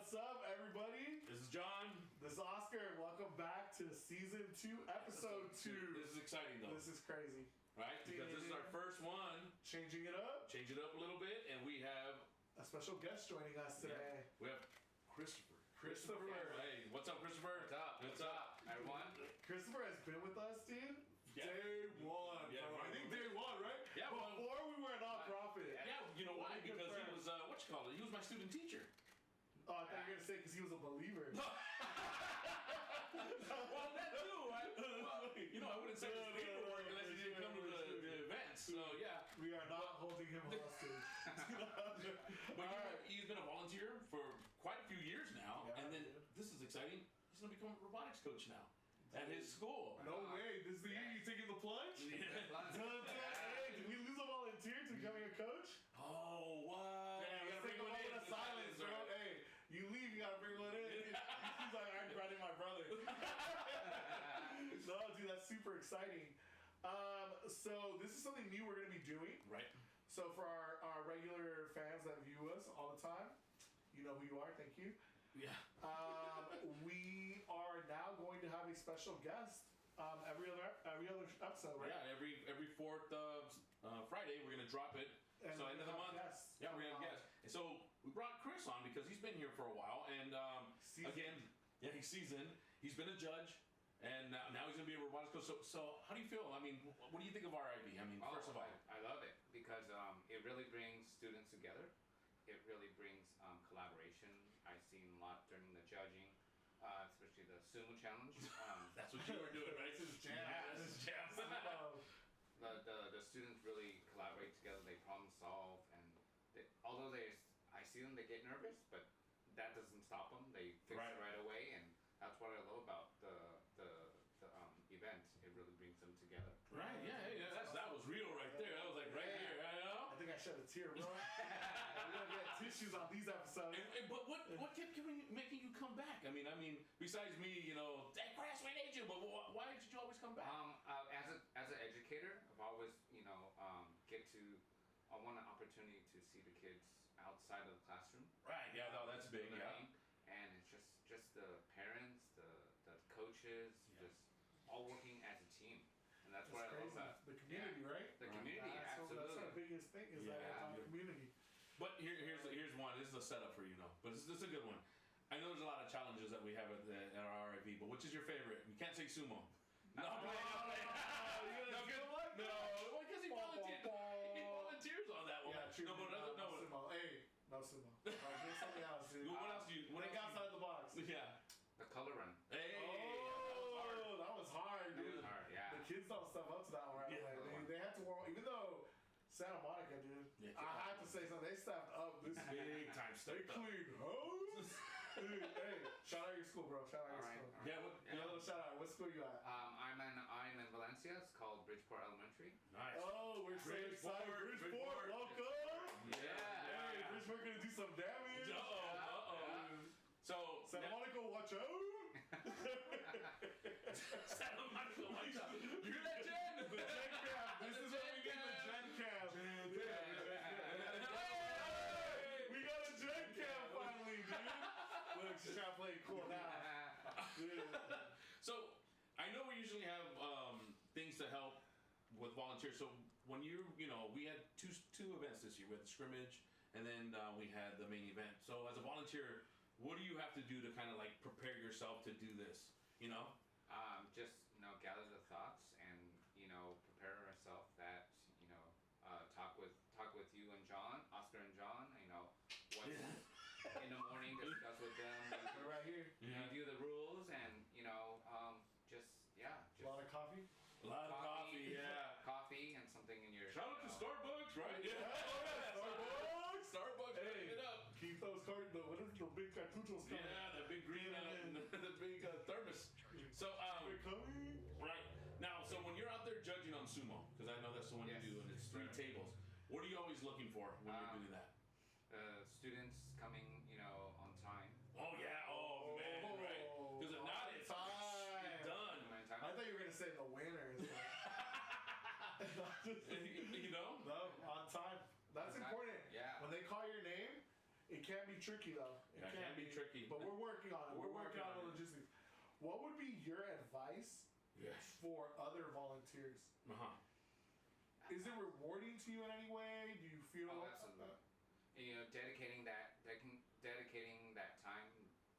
What's up, everybody? This is John. This is Oscar, and welcome back to Season 2, Episode 2. This is exciting, though. This is crazy. Right? Because this is our first one. Changing it up. Change it up a little bit, and we have... a special guest joining us today. Yeah, we have Christopher. Hey, what's up, Christopher? What's up, everyone? Christopher has been with us, dude. Yeah. Day one. Yeah, I think day one, right? Yeah, Before we were a non-profit. Yeah, you know why? Because he was, he was my student teacher. Oh, I thought you were going to say because he was a believer. Well, that too. I wouldn't say his paperwork unless he didn't come to the events. So, yeah. We are not holding him hostage. But he's been a volunteer for quite a few years now. Yeah, and then, this is exciting, he's going to become a robotics coach now. At his school. No way. This is the year you taking the plunge? Yeah. Hey, did we lose a volunteer to becoming a coach? Oh, what? Yeah, let's take a moment of silence, bro. Right. Hey, you leave, you gotta bring one in. He's like, I'm running my brother. No, dude, that's super exciting. So this is something new we're gonna be doing. Right. So for our regular fans that view us all the time, you know who you are, thank you. Yeah. We are now going to have a special guest every other episode, right? Yeah, every fourth Friday we're gonna drop it. And so end of the month. Guests. Yeah, we're gonna have guests. And so we brought Chris on because he's been here for a while, and again, yeah, he's seasoned. He's been a judge, and now he's gonna be a robotics coach. So how do you feel? I mean, what do you think of RIV? I mean, first of all, I love it because it really brings students together. It really brings collaboration. I've seen a lot during the judging, especially the sumo challenge. That's what you were doing, right? This is jam. Yeah, this is jam. The students really collaborate together. They problem solve, and although I see them, they get nervous, but that doesn't stop them. They fix it right away, and that's what I love about the event. It really brings them together. Right? Yeah. That was real right there. That was like right here. You know? I think I shed a tear, bro. We're gonna get tissues on these episodes. But what kept making you come back? I mean, besides me, hey, Chris, we need you. But why did you always come back? As an educator, I've always I want an opportunity to see the kids outside of the classroom. Right. Yeah. No, that's big. Yeah. And it's just the parents, the coaches, just all working as a team. And that's what I love about the community, right? The community, absolutely. That's our biggest thing is that community. But here's one. This is a setup for you, but this is a good one. I know there's a lot of challenges that we have at our RIV, but which is your favorite? You can't say sumo. No, I'm playing. No, because he volunteered. He volunteers on that one. Yeah, true. No sumo. Hey, no sumo. Give something else, dude. What else do you? Think outside the box. Yeah. The color run. Hey. Oh, that was hard, dude. That was hard, yeah. The kids don't step up to that one right away. They had to warm, even though Santa Monica, dude. Yeah, I have to say something. They stepped up this big time. They cleaned hose. Dude, hey, shout out your school, bro. Shout out your school. Yeah, shout out. What school you at? I'm in Valencia. It's called Bridgeport Elementary. Nice. Oh, we're so excited. Bridgeport, welcome. Yeah. Hey, Bridgeport gonna do some damage. Uh-oh. So Santa Monica, watch out. Santa Monica, watch out. You hear that, Jen? The Gen Cam. This is what we get the Gen Cam. We got a Gen Cam finally, dude. Look, she's trying to play it cool now. So I know we usually have things to help with volunteers. So when we had two events this year. We had the scrimmage, and then we had the main event. So as a volunteer, what do you have to do to kind of like prepare yourself to do this? Just gather the thoughts and prepare ourselves that talk with you and John, Oscar and John. What's in the morning, discuss with them. We're right here. Review the rules and just a lot of coffee. A lot of coffee, yeah. Coffee and something in your... Shout out to Starbucks, right? Starbucks, hey, it up. Keep those cards, the big cartuchos coming. Yeah, the big green, the big thermos. So, they're coming. Right. Now, so when you're out there judging on sumo, because I know that's the one you do, and it's 3 tables, what are you always looking for when you're doing that? Students coming, on time. Oh, yeah. Oh, man, right. Because if not, it's done. I thought you were going to say the winners. No, on time. That's important. Yeah. When they call your name, It can be tricky though. It can be tricky. But we're working on it. We're We're working on working the on it. logistics. What would be your advice Yes. for other volunteers? Is it rewarding to you in any way? Do you feel? Oh, absolutely. You know, dedicating that time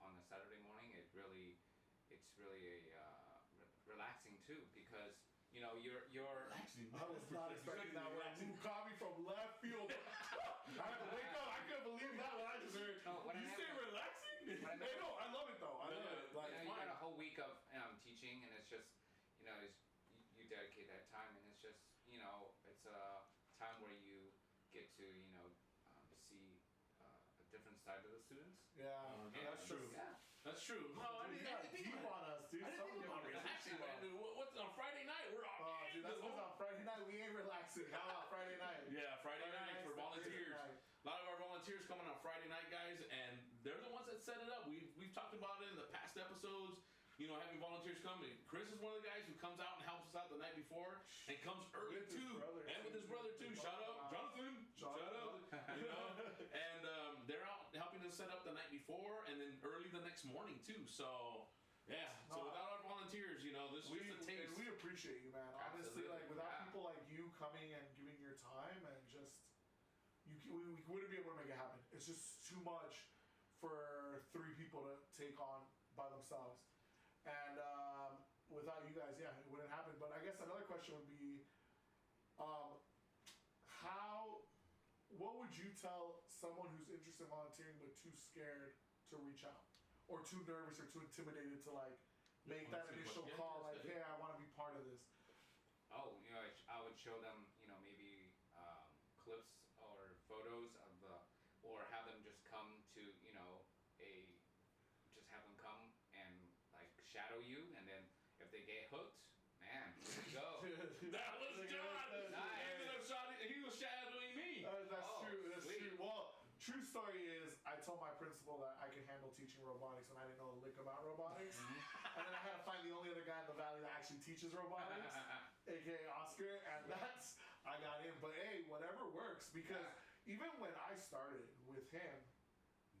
on a Saturday morning, it's really relaxing too, because you know you're Relaxing. I was not expecting that one. You caught me from left field. I had to wake up. I couldn't believe that when I just heard. No, when You I say have- relaxing? when I Hey, no, I love it though. I love it. Like, you fine. got a whole week of teaching, and it's just you dedicate that time, and it's just it's a time where you get to see a different side of the students. Yeah, that's true. Yeah. That's true. No, I Dude, didn't you got think deep about on us, dude. I didn't think about relaxing, man. What's on Friday night? We're all Oh, dude, that's what's on Friday night. We ain't relaxing. How about Friday night? Yeah, Friday night for night's the volunteers. Friday night. A lot of our volunteers coming on Friday night, guys, and they're the ones that set it up. We've talked about it in the past episodes. You know, having volunteers come. Chris is one of the guys who comes out and helps us out the night before, and comes early With his too, brother, and with his brother too. Shout out, Jonathan. Shout out. You know, and they're out helping us set up the night before, and then early the next morning too. So. Yeah, so without our volunteers, you know, this is just a taste. And we appreciate you, man. Honestly, Absolutely, like without yeah. people like you coming and giving your time and just, we wouldn't be able to make it happen. It's just too much for 3 people to take on by themselves. And without you guys, yeah, it wouldn't happen. But I guess another question would be, what would you tell someone who's interested in volunteering but too scared to reach out? Or too nervous or too intimidated to like make that initial call, like, hey, I want to be part of this. Oh, I would show them, maybe clips or photos of or have them just come to, just have them come and like shadow you, and then if they get hooked, man, here we go. That was John. Nice. He was shadowing me. That's Oh, true. That's sweet. true. Well, true story is, I told my principal that I could handle teaching robotics, and I didn't know a lick about robotics. And then I had to find the only other guy in the valley that actually teaches robotics, aka Oscar, and I got in. But hey, whatever works, because even when I started with him,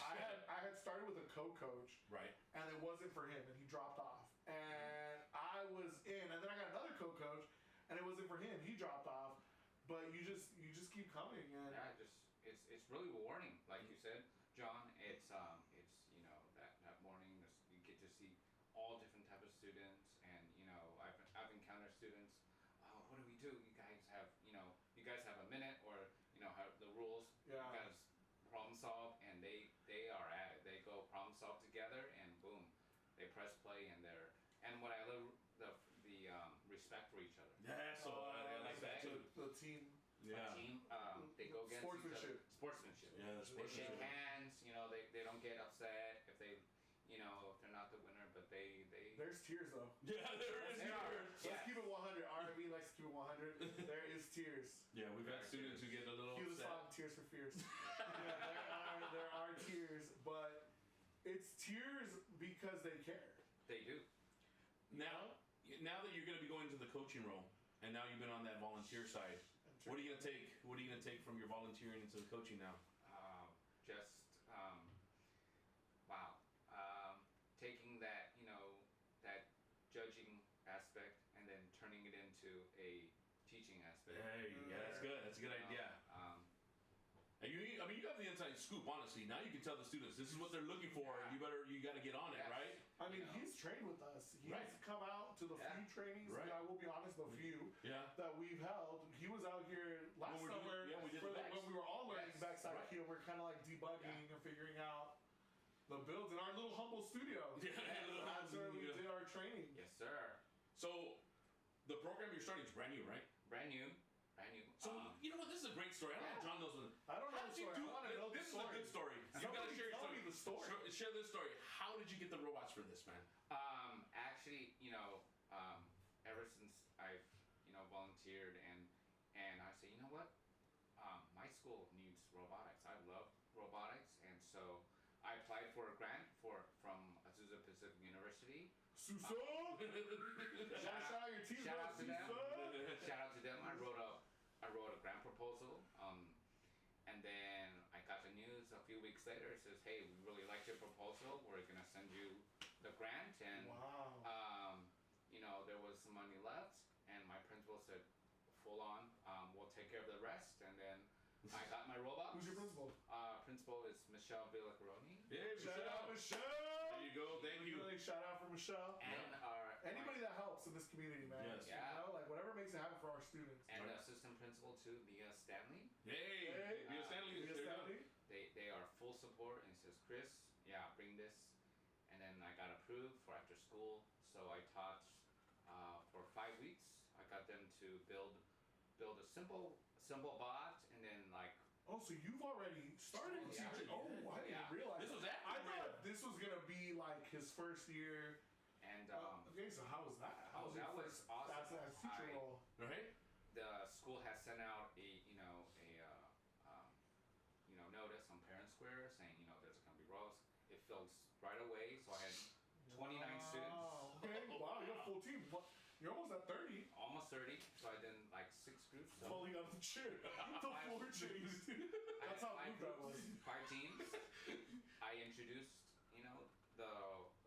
I had started with a co-coach, Right. and it wasn't for him, and he dropped off. And I was in, and then I got another co-coach, and it wasn't for him, he dropped off. But you just keep coming, and It's really rewarding, like you said, John. It's that morning you get to see all different type of students, and I've encountered students. Oh, what do we do? You guys have a minute, or have the rules. Yeah. You guys problem solve, and they are at it. They go problem solve together, and boom, they press play, and what I love the respect for each other. Yeah, so I like that too. the team. Yeah. Team, they go against each other. Sportsmanship. Yeah, the They shake sportsmanship. hands. They don't get upset if they, if they're not the winner, but they. There's tears though. Yeah, there is. There are. Let's keep it 100. RIV likes to keep it 100. There is tears. Yeah, we've had students who get a little Cue the upset. song "Tears for Fears." Yeah, there are tears, but it's tears because they care. They do. Now that you're going to be going to the coaching role, and now you've been on that volunteer side, what are you going to take? What are you going to take from your volunteering into the coaching now? Wow. Taking that that judging aspect and then turning it into a teaching aspect. Hey, yeah, that's good. That's a good idea. And you have the inside scoop. Honestly, now you can tell the students this is what they're looking for. Yeah. You got to get on it, Yes. right? I mean, he's trained with us. He's Right. come out to the few trainings. Right. I will be honest, the few Yeah. that we've held. He was out here last When we were summer doing- we did the backs. when we were all learning Yes. backside Right. Q, and we're kind of like debugging and figuring out the builds in our little humble studio. Yeah, little That's humble where we studio. did our training. Yes, sir. So, the program you're starting is brand new, right? Brand new. So you know what? This is a great story. I don't know if John knows. I don't know How the did you story. do? I wanna know the This is story. a good story. You Somebody gotta share your tell story. me the story. Share this story. How did you get the robots for this, man? Actually, ever since I've volunteered and I say, you know what, my school needs robotics. I love robotics, and so I applied for a grant from Azusa Pacific University. Suso! Shout out your team, Shout out to them. Suso! Shout out to them. I wrote a grant proposal, and then I got the news news a few weeks later. It says, hey, we really liked your proposal. We're going to send you the grant. And, Wow. you know, there was some money left. And my principal said, full on, we'll take care of the rest. And then I got my Robux. Who's your principal? Principal is Michelle Villacaroni. Yeah, Shout out Michelle. There you go. Thank you. Really shout out for Michelle. And Anybody that helps in this community, man. Yes. Yeah. You know, like whatever makes it happen for our students. and the assistant principal too, Mia Stanley. Hey, Mia Stanley is there. Stanley. They are full support and says, Chris, yeah, bring this. And then I got approved for after school. So I taught for 5 weeks. I got them to build a simple bot and then like. Oh, so you've already started Yeah. teaching? Oh, I didn't Yeah. realize. This was after I grad. thought this was gonna be like his first year. And Okay, so how was that? How was that your was first- awesome. That's teacher I- role. Right? the school has sent out a notice on Parent Square saying there's gonna be roles. It fills right away, so I had 29 students, Wow. Okay. Wow, you have a full team. What? You're almost at 30. almost 30. So I did like 6 groups. So Falling out of the chair. The floor changed. I That's had how 5 good that groups, was. 5 teams. I introduced the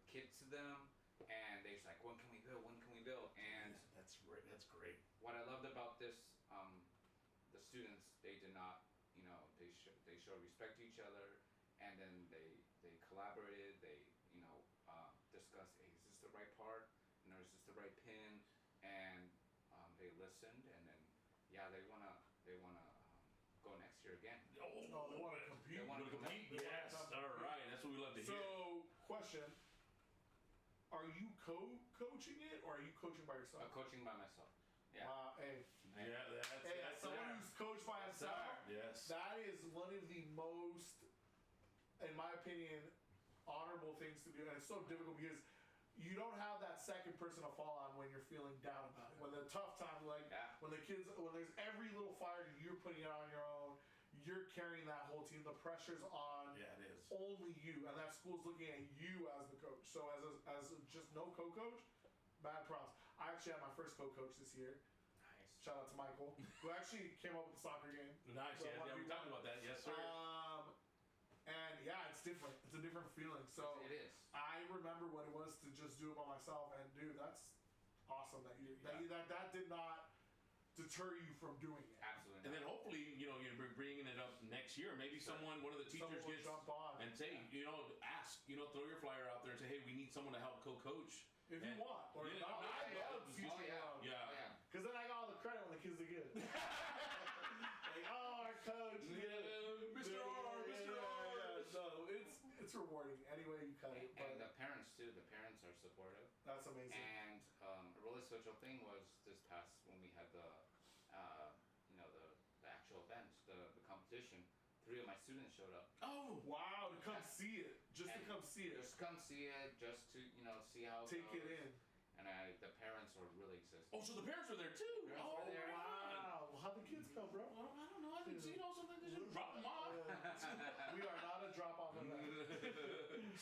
kids to them, and they're just like, when can we build? When can we build? And That's great. That's great. what I loved about this, the students, they did not, they showed respect to each other, and then they collaborated. They, discussed, hey, is this the right part? Is this the right pin? And they listened, and then they wanna go next year again. Oh, they want to compete. They wanna You wanna compete? They wanna Yes. compete. All right. That's what we love to hear. So, question. Are you coaching it or are you coaching by yourself? I'm coaching by myself. Yeah. Wow, hey. Yeah, that's Hey, as someone who's coached by himself, Yes. that is one of the most, in my opinion, honorable things to do. And it's so difficult because you don't have that second person to fall on when you're feeling down about it. When the tough times, like when there's every little fire you're putting it on your own, you're carrying that whole team. The pressure's on Yeah, it is. only you, and that school's looking at you as the coach. So as just no co-coach, bad props. I actually had my first co-coach this year. Nice. Shout out to Michael, who actually came up with the soccer game. Nice. So Yeah, one we v talked one. about that. Yes, sir. And yeah, it's different. It's a different feeling. So It is. I remember what it was to just do it by myself, and dude, that's awesome that that did not deter you from doing it. Absolutely. And then not. hopefully, you're bringing it up next year. Maybe one of the teachers Someone will gets jump on. and say, ask, throw your flyer out there and say, hey, we need someone to help co-coach. If you want, or Yeah, not, I yeah, love yeah. teaching Oh, yeah. around. Yeah. Oh, yeah. Because then I got all the credit when the kids are good. Like, oh, our coach. Mr. R, Mr. R. So it's rewarding any way you cut it. And the But parents too. The parents are supportive. that's amazing. And a really special thing was this past when we had the actual event, the competition. 3 of my students showed up. Oh, Wow, to come Yeah. see it. Just to And come see it. Just come see it, just to see how it Take it goes. in. And the parents were really excited. so the parents were there too. Parents Oh, were there. Wow. How'd the kids come, bro? Well, I don't know. I think something they should drop them off. We are not a drop off event.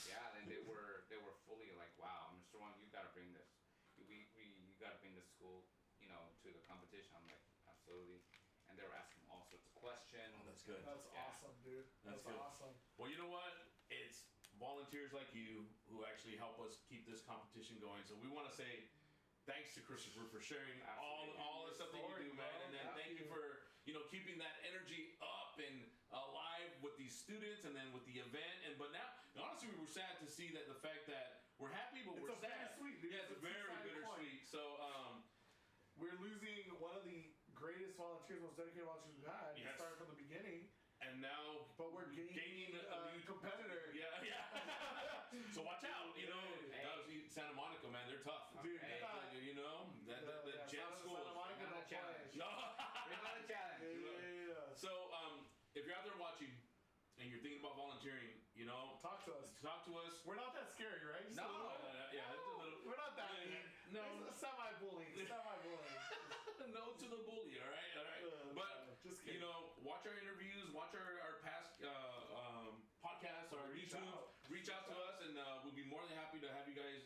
Yeah, and they were fully like, wow, Mr. Wong, you gotta bring this. You gotta bring this school, to the competition. I'm like, absolutely. And they were asking all sorts of questions. Oh, that's good. That's Yeah. awesome, dude. That's That's good. awesome. Well, you know what? It's volunteers like you who actually help us keep this competition going. So we want to say thanks to Christopher for sharing Absolutely. all the stuff that you Story, do, man. bro. And then Yeah. thank you for keeping that energy up and alive with these students, and then with the event. But now, honestly, we were sad to see that the fact that we're happy, but we're It's a sad. bittersweet, dude. Yeah, it's It's a very two-sided bittersweet. So, We're losing one of the greatest volunteers, most dedicated volunteers we've had. Yes. Started from the beginning, and now but we're gaining a new competitor. Yeah, yeah. So watch out, Hey. That was Santa Monica, man. They're tough. Dude, Hey. The Yeah, gem Santa schools. Monica Bring on don't a challenge. play. No. Bring on a challenge. Yeah. So, if you're out there watching and you're thinking about volunteering, Talk to us. talk to us. We're not that scary, right? Just No. a little? Yeah, it's a little. We're not that Yeah, mean. no. It's semi-bullying. Semi-bullying. No to the bully, all right. But just kidding. watch our interviews, watch our past podcasts, our Reach YouTube. out. Reach out to us, and we'll be more than happy to have you guys.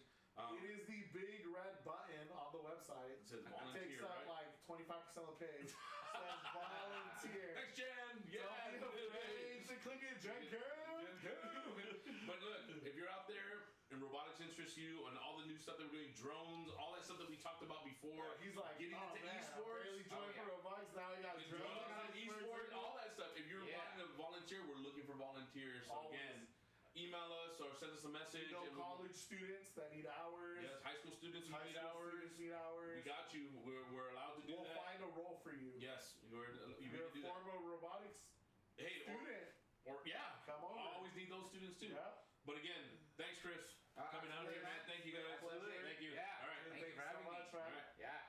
It is the big red button on the website. It says It volunteer, takes up right? like 25% of the page. It says volunteer. Thanks, Jen. Yeah. Don't be afraid to click it, Jen Kerr. interest you in all the new stuff that we're doing, drones, all that stuff that we talked about before. He's like, getting oh, into man, esports. I barely joined for robotics, now I got Drones drones. and esports, all that stuff. If you're wanting to volunteer, we're looking for volunteers. So Always. again, email us or send us a message. College students that need hours. Yes, high school students who need hours. We got you. We're allowed to do that. We'll find a role for you. Yes, you're a former robotics student. Or yeah, come on. I always need those students too. Yeah. But again, thanks, Chris.